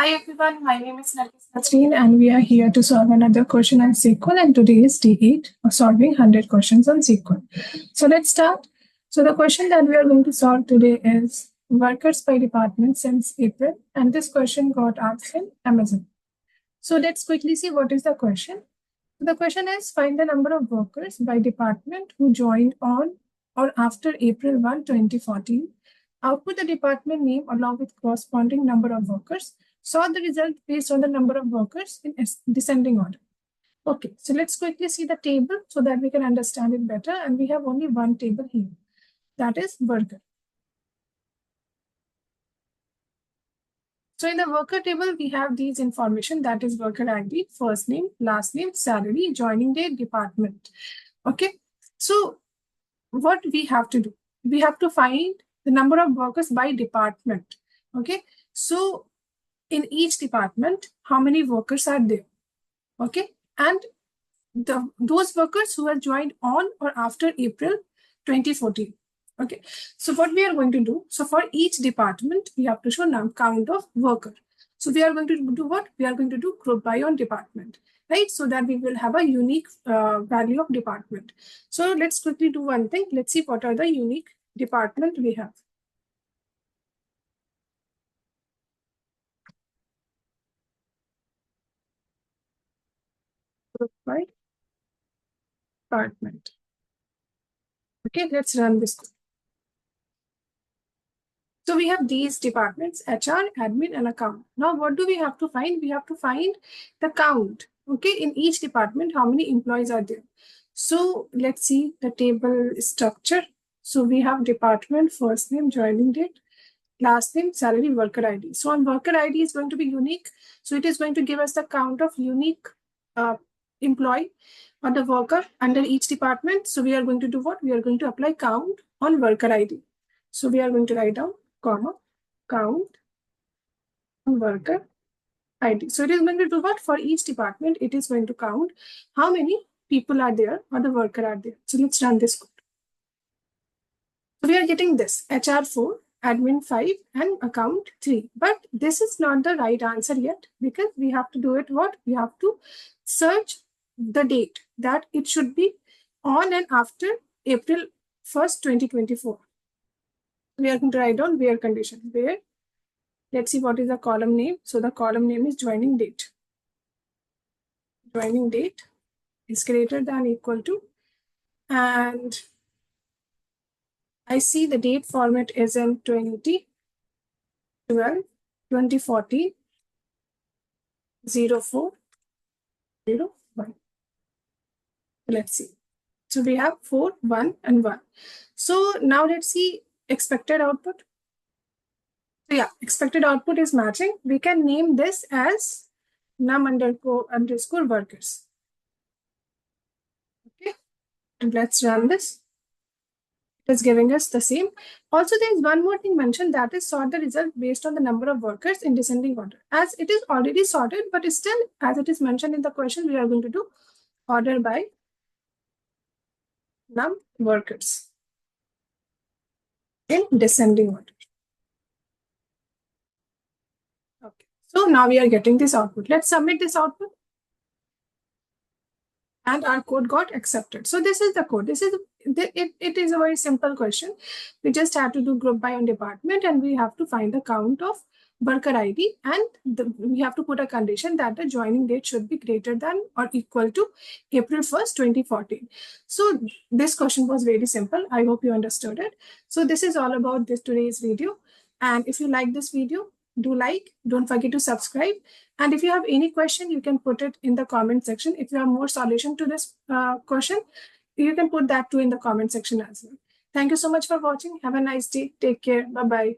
Hi everyone, my name is Nasreen and we are here to solve another question on SQL, and today is day 8 of solving 100 questions on SQL. So let's start. So the question that we are going to solve today is workers by department since April, and this question got asked in Amazon. So let's quickly see what is the question. The question is find the number of workers by department who joined on or after April 1, 2014. Output the department name along with corresponding number of workers. Sort the result based on the number of workers in descending order. Okay, so let's quickly see the table so that we can understand it better. And we have only one table here, that is worker. So in the worker table, we have these information, that is worker ID, first name, last name, salary, joining date, department. Okay, so what we have to do, we have to find the number of workers by department. Okay, so in each department, how many workers are there? Okay, and those workers who have joined on or after April 2014. Okay, so what we are going to do, so for each department, we have to show count of worker. So we are going to do what? We are going to do group by on department, right? So that we will have a unique value of department. So let's quickly do one thing. Let's see what are the unique department we have. Group by department. Okay, let's run this code. So we have these departments, HR, admin, and account. Now, what do we have to find? We have to find the count, okay, in each department, how many employees are there. So let's see the table structure. So we have department, first name, joining date, last name, salary, worker ID. So on worker ID is going to be unique. So it is going to give us the count of unique employee or the worker under each department. So we are going to do what? We are going to apply count on worker ID. So we are going to write down comma, count on worker ID. So it is going to do what? For each department, it is going to count how many people are there or the worker are there. So let's run this code. So we are getting this, HR 4, admin 5, and account 3. But this is not the right answer yet because we have to do it what? We have to search the date that it should be on and after April 1st, 2024. We are going to write down where condition. Where, let's see what is the column name. So the column name is joining date. Joining date is greater than equal to, and I see the date format is in 2012, 2014, 04, 01. Let's see. So we have 4, 1, and 1. So now let's see expected output. So yeah, expected output is matching. We can name this as num underscore workers. Okay, and let's run this. It is giving us the same. Also, there is one more thing mentioned, that is sort the result based on the number of workers in descending order. As it is already sorted, but still, as it is mentioned in the question, we are going to do order by num workers in descending order. Okay, so now we are getting this output. Let's submit this output. And our code got accepted. So this is the code. This is it is a very simple question. We just have to do group by on department, and we have to find the count of worker ID, and we have to put a condition that the joining date should be greater than or equal to April 1st, 2014. So this question was very simple. I hope you understood it. So this is all about today's video. And if you like this video, do like, don't forget to subscribe. And if you have any question, you can put it in the comment section. If you have more solution to this question, you can put that too in the comment section as well. Thank you so much for watching. Have a nice day. Take care. Bye-bye.